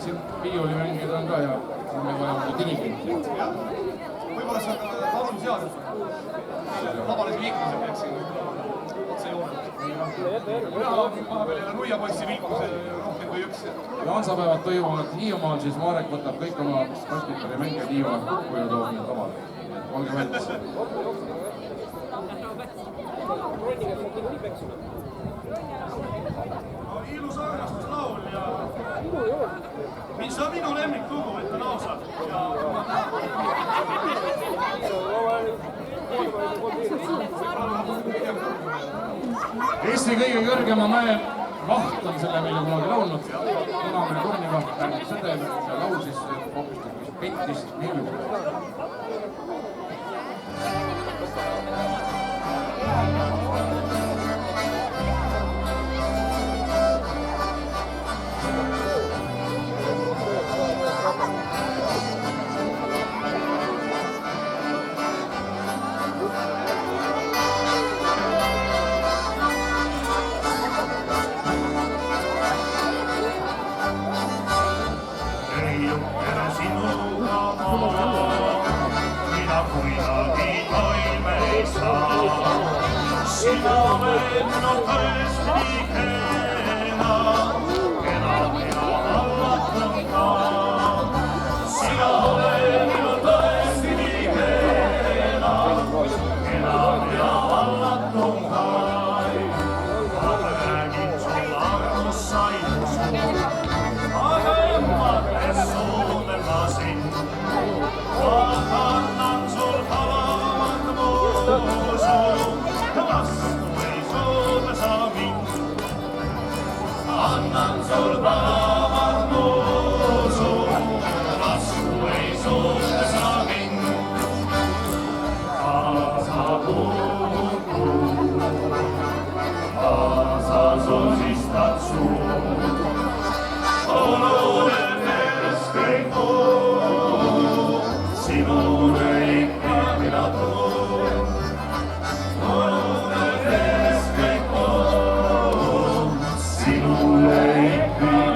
Siin viiulimängijad on ka ja siin me oleme dirigent. Võib-olla see on lauluseadus. Vabalise liikmise peaks siin otse joonelt. Vahepeal ei ole nuiapoissi vilkuse rohkem kui üks. Hansapäevad toimuvad Hiiumaal, siis Marek võtab kõik oma basketballimängijad Hiiumaalt kokku ja toob need lavale. Olge valmis. Ilus armastuslaul ja see on minu lemmiklugu, ütlen ausalt. Eesti kõige kõrgema mäe vaht on selle meile kunagi laulnud. Punamine tornivaht Pärnu Sõdel ja laul siis hoopistükkis Pettis Neiu. Sina olen no tõesti